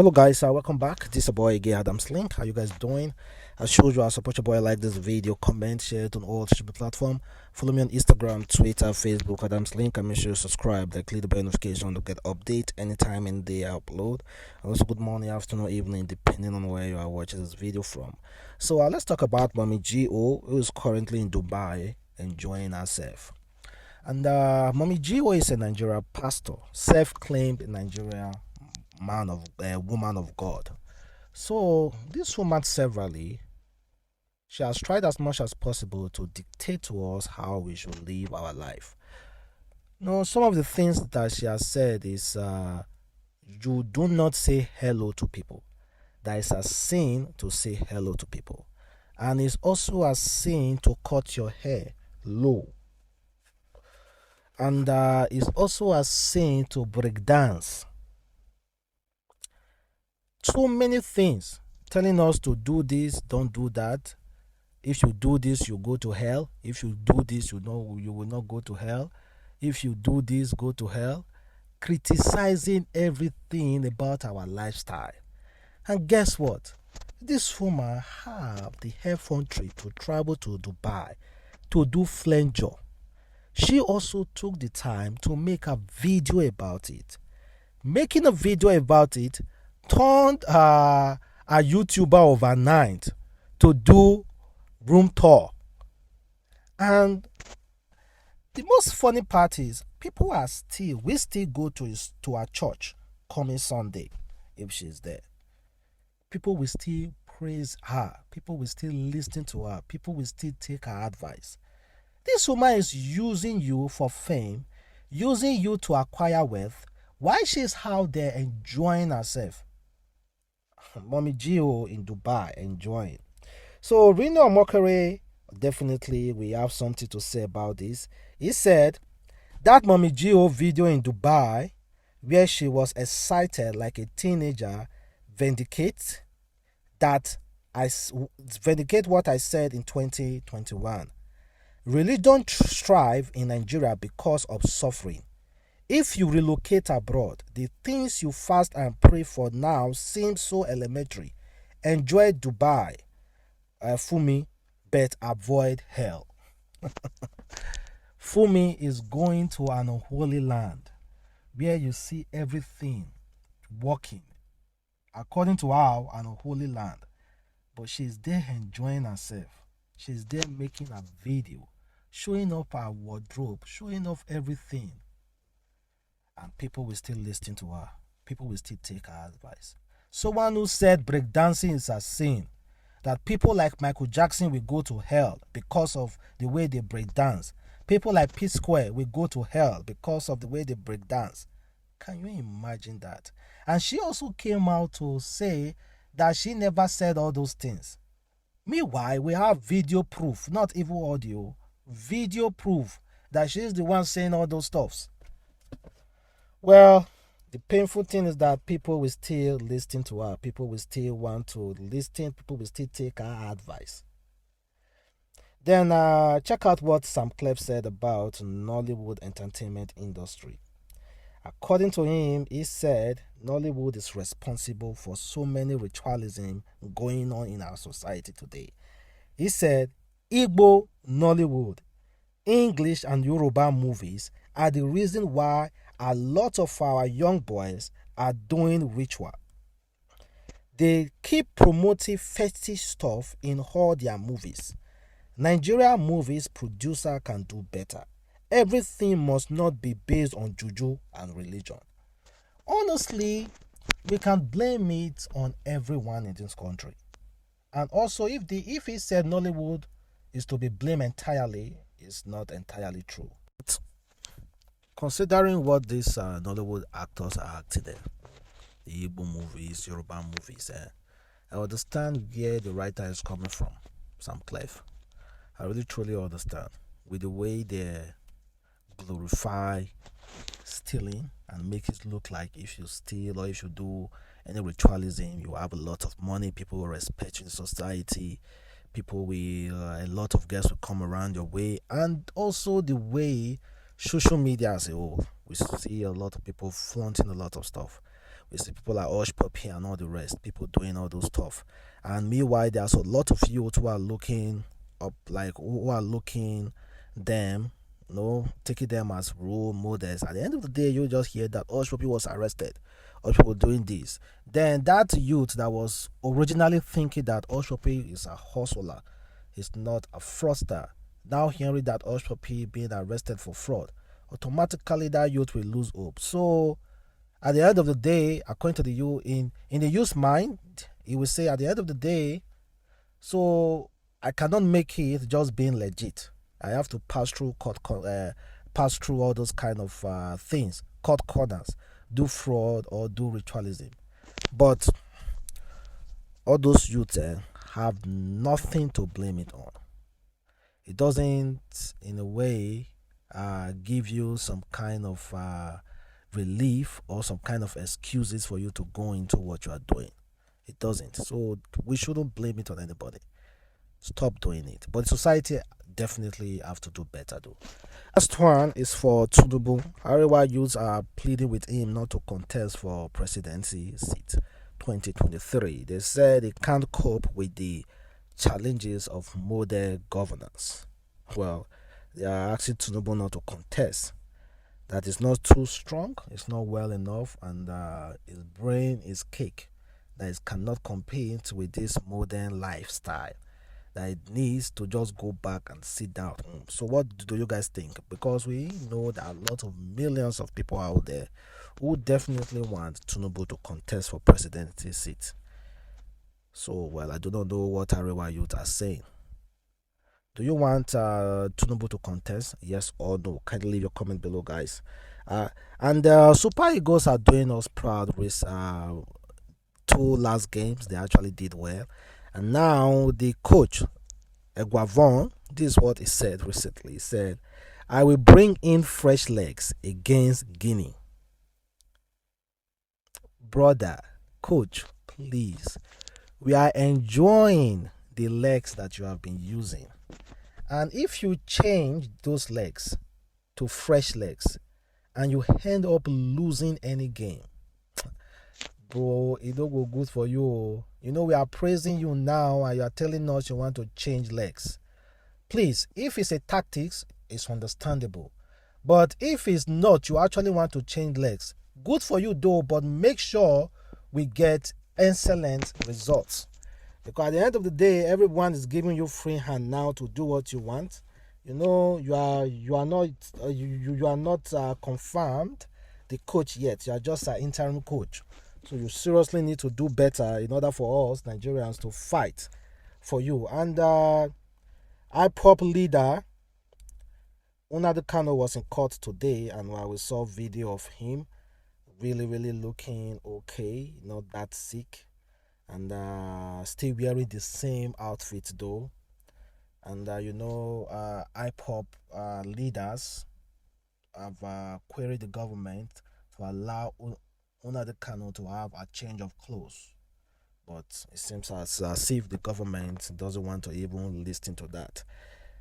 Hello guys, welcome back. This is your boy again, Adam's Link. How you guys doing? As usual, I support your boy. Like this video, comment, share it on all social platforms. Follow me on Instagram, Twitter, Facebook, Adam's Link, and make sure you subscribe. Click the bell notification to get update anytime in the I upload. Also, good morning, afternoon, evening, depending on where you are watching this video from. So let's talk about Mommy G.O, who is currently in Dubai enjoying herself. And Mommy G.O is a Nigerian pastor, self-claimed Nigerian woman of God. So this woman severally, she has tried as much as possible to dictate to us how we should live our life. Some of the things that she has said is you do not say hello to people. That is a sin to say hello to people. And it's also a sin to cut your hair low. And it's also a sin to break dance. So many things telling us to do this, don't do that. If you do this, you go to hell. If you do this, you will not go to hell. If you do this, go to hell. Criticizing everything about our lifestyle. And guess what? This woman have the effrontery to travel to Dubai to do flanger. She also took the time to make a video about it. Making a video about it turned a YouTuber overnight to do room tour. And the most funny part is we still go to our church coming Sunday if she's there. People will still praise her. People will still listen to her. People will still take her advice. This woman is using you for fame, using you to acquire wealth, while she's out there enjoying herself. Mommy G.O in Dubai enjoying. So Reno Omokri, definitely we have something to say about this. He said that Mommy G.O video in Dubai, where she was excited like a teenager, vindicate what I said in 2021. Religion strive in Nigeria because of suffering. If you relocate abroad, the things you fast and pray for now seem so elementary. Enjoy Dubai, Fumi, but avoid hell. Fumi is going to an unholy land where you see everything working according to our an unholy land. But she's there enjoying herself. She's there making a video, showing off her wardrobe, showing off everything. And people will still listen to her. People will still take her advice. Someone who said breakdancing is a sin, that people like Michael Jackson will go to hell because of the way they breakdance. People like P Square will go to hell because of the way they breakdance. Can you imagine that? And she also came out to say that she never said all those things. Meanwhile, we have video proof, not even audio, video proof that she's the one saying all those stuffs. Well, the painful thing is that people will still listen to her. People will still want to listen. People will still take her advice. Then check out what Sam Clef said about Nollywood entertainment industry. According to him, he said Nollywood is responsible for so many ritualism going on in our society today. He said Igbo, Nollywood, English and Yoruba movies are the reason why a lot of our young boys are doing ritual. They keep promoting fetish stuff in all their movies. Nigerian movies producer can do better. Everything must not be based on juju and religion. Honestly, we can blame it on everyone in this country. And also, if he said Nollywood is to be blamed entirely, it's not entirely true. Considering what these Nollywood actors are acting in, the Igbo movies, Yoruba movies, I understand where the writer is coming from, Sam Clef. I really truly understand with the way they glorify stealing and make it look like if you steal or if you do any ritualism, you have a lot of money, people will respect you in society, a lot of guests will come around your way, and also the way social media as a whole, we see a lot of people flaunting a lot of stuff. We see people like Osh Puppy and all the rest, people doing all those stuff. And meanwhile, there's a lot of youth who are looking up, like who are looking them, taking them as role models. At the end of the day, you just hear that Osh Puppy was arrested, Osh Puppy doing this. Then that youth that was originally thinking that Osh Puppy is a hustler, is not a fraudster, now hearing that Osh Puppy being arrested for fraud, automatically that youth will lose hope. So at the end of the day, according to the youth, in the youth's mind, he will say at the end of the day, so I cannot make it just being legit. I have to pass through all those kind of things, cut corners, do fraud or do ritualism. But all those youths have nothing to blame it on. It doesn't, in a way, give you some kind of relief or some kind of excuses for you to go into what you are doing. It doesn't. So we shouldn't blame it on anybody. Stop doing it. But society definitely have to do better though. Last one is for Tinubu. Arewa youths are pleading with him not to contest for presidency seat 2023. They said they can't cope with the challenges of model governance. Well, they are asking Tinubu not to contest. That is not too strong, it's not well enough, and his brain is cake. That it cannot compete with this modern lifestyle. That it needs to just go back and sit down. So, what do you guys think? Because we know that a lot of millions of people out there who definitely want Tinubu to contest for presidency seat. So, well, I do not know what Arewa youth are saying. Do you want Tinubu to contest? Yes or no? Kindly leave your comment below, guys. And Super Eagles are doing us proud with two last games. They actually did well. And now the coach, Eguavon, this is what he said recently. He said, I will bring in fresh legs against Guinea. Brother, coach, please. We are enjoying the legs that you have been using. And if you change those legs to fresh legs and you end up losing any game, bro, it don't go good for you. We are praising you now and you are telling us you want to change legs. Please, if it's a tactics, it's understandable. But if it's not, you actually want to change legs, good for you though, but make sure we get excellent results. Because at the end of the day, everyone is giving you free hand now to do what you want. You are not confirmed the coach yet. You are just an interim coach. So you seriously need to do better in order for us Nigerians to fight for you. And IPOB leader Nnamdi Kanu was in court today, and we saw video of him really, really looking okay, not that sick. And still wearing the same outfit though. And IPOB leaders have queried the government to allow Nnamdi Kanu to have a change of clothes. But it seems as if the government doesn't want to even listen to that.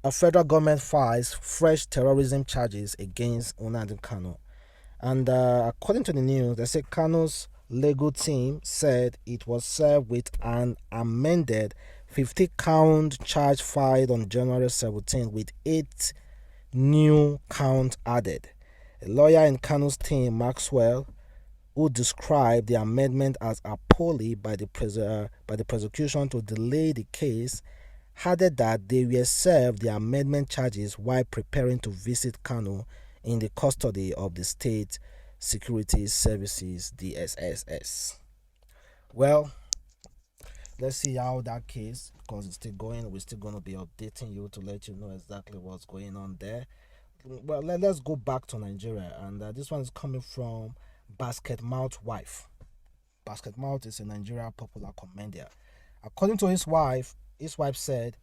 A federal government files fresh terrorism charges against Nnamdi Kanu. And according to the news, they say Kanu's legal team said it was served with an amended 50-count charge filed on January 17 with 8 new counts added. A lawyer in Kanu's team, Maxwell, who described the amendment as a ploy by the prosecution to delay the case, added that they were served the amendment charges while preparing to visit Kanu in the custody of the State Security Services, DSSS. Well, let's see how that case, because it's still going. We're still going to be updating you to let you know exactly what's going on there. Well, let's go back to Nigeria, and this one is coming from Basket Mouth Wife. Basket Mouth is a Nigeria popular comedian. According to his wife said,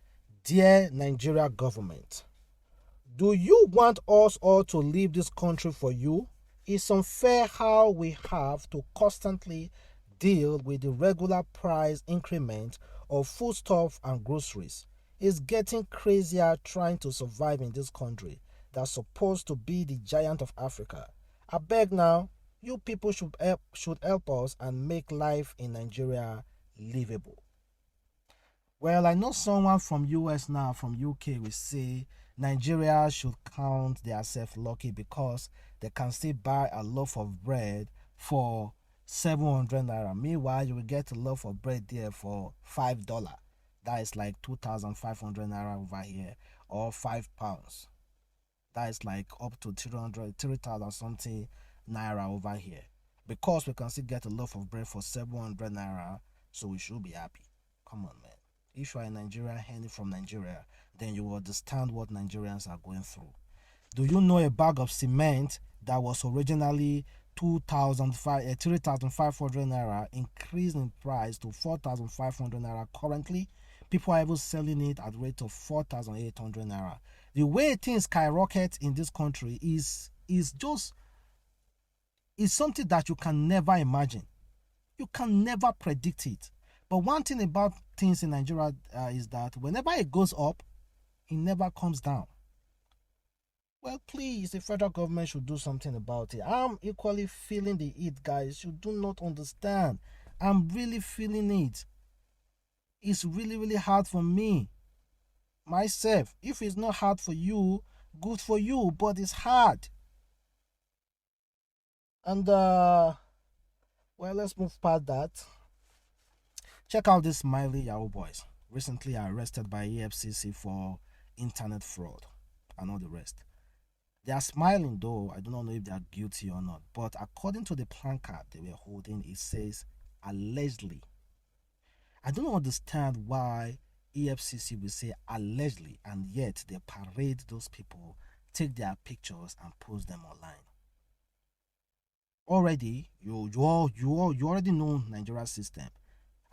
"Dear Nigeria government, do you want us all to leave this country for you? It's unfair how we have to constantly deal with the regular price increment of foodstuff and groceries. It's getting crazier trying to survive in this country that's supposed to be the giant of Africa. I beg now, You people should help us and make life in Nigeria livable. Well, I know someone from US now, from UK, will say Nigeria should count themselves lucky because they can still buy a loaf of bread for 700 naira. Meanwhile, you will get a loaf of bread there for $5. That is like 2,500 naira over here, or £5. That is like up to 3,000 something naira over here. Because we can still get a loaf of bread for 700 naira, so we should be happy. Come on, man. If you are a Nigerian hailing from Nigeria, then you will understand what Nigerians are going through. Do you know a bag of cement that was originally 3,500 naira increased in price to 4,500 naira currently? People are even selling it at the rate of 4,800 naira. The way things skyrocket in this country is something that you can never imagine. You can never predict it. But one thing about things in Nigeria is that whenever it goes up, it never comes down. Well, please, the federal government should do something about it. I'm equally feeling the heat, guys. You do not understand. I'm really feeling it. It's really, really hard for me, myself. If it's not hard for you, good for you, but it's hard. And, well, let's move past that. Check out this smiley Yahooboys, recently arrested by EFCC for internet fraud and all the rest. They are smiling though. I do not know if they are guilty or not. But according to the placard they were holding, it says allegedly. I don't understand why EFCC will say allegedly, and yet they parade those people, take their pictures and post them online. Already, you already know Nigeria's system.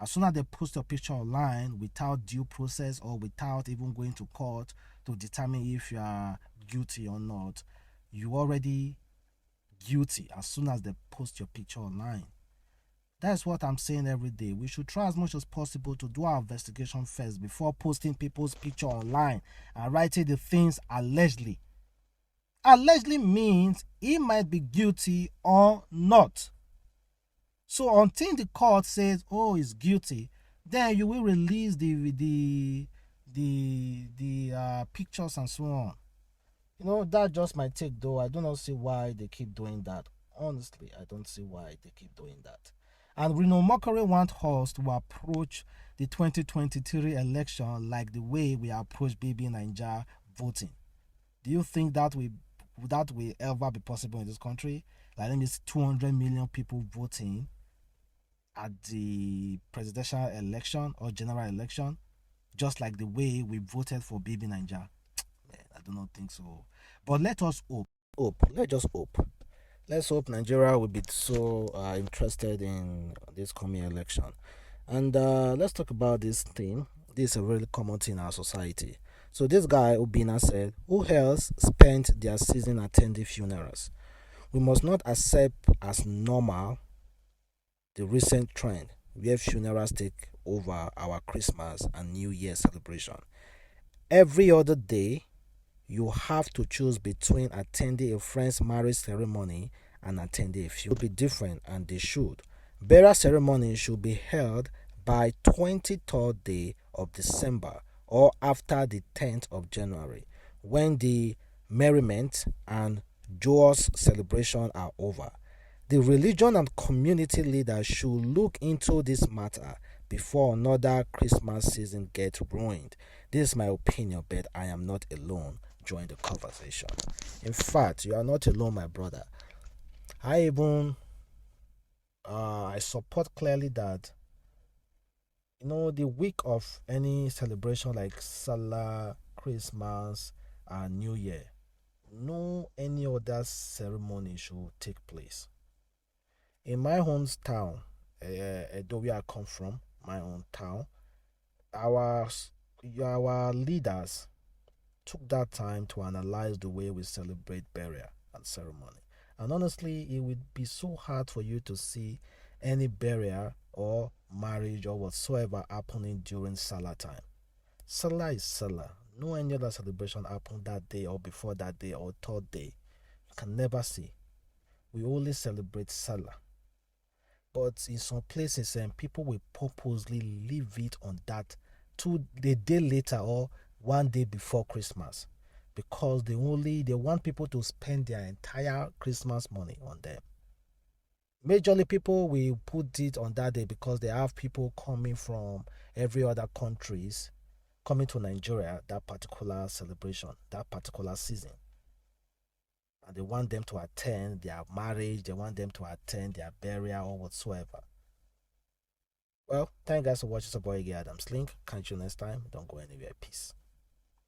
As soon as they post your picture online without due process or without even going to court to determine if you are guilty or not, you already guilty as soon as they post your picture online. That's what I'm saying every day. We should try as much as possible to do our investigation first before posting people's picture online and writing the things allegedly. Allegedly means he might be guilty or not. So until the court says, "Oh, he's guilty," then you will release the pictures and so on. That's just my take, though. I do not see why they keep doing that. Honestly, I don't see why they keep doing that. And Reno Omokri wants us to approach the 2023 election like the way we approach Baby Naija voting. Do you think that will ever be possible in this country? Like, let me see 200 million people voting at the presidential election or general election, just like the way we voted for Baby Naija. I do not think so. But let us hope. Let's just hope. Let's hope Nigeria will be so interested in this coming election. And let's talk about this thing. This is a really common thing in our society. So this guy, Obina, said, "Who else spent their season attending funerals? We must not accept as normal the recent trend where funerals take over our Christmas and New Year celebration. Every other day, you have to choose between attending a friend's marriage ceremony and attending a funeral. It should be different, and they should. Burial ceremony should be held by 23rd day of December or after the 10th of January, when the merriment and joyous celebration are over. The religion and community leaders should look into this matter before another Christmas season gets ruined. This is my opinion, but I am not alone. Join the conversation. In fact, you are not alone, my brother. I even I support clearly that the week of any celebration like Salah, Christmas, and New Year, no any other ceremony should take place. In my hometown, Edo, where I come from, my own town, our leaders took that time to analyze the way we celebrate burial and ceremony. And honestly, it would be so hard for you to see any burial or marriage or whatsoever happening during Salah time. Salah is Salah. No any other celebration happen that day or before that day or third day. You can never see. we only celebrate Salah. But in some places, people will purposely leave it on that the day later or one day before Christmas, because they want people to spend their entire Christmas money on them. Majorly, people will put it on that day because they have people coming from every other countries coming to Nigeria that particular celebration, that particular season. And they want them to attend their marriage, they want them to attend their burial or whatsoever. Well, thank you guys for watching. It's your boy Adamslink. Catch you next time. Don't go anywhere. Peace.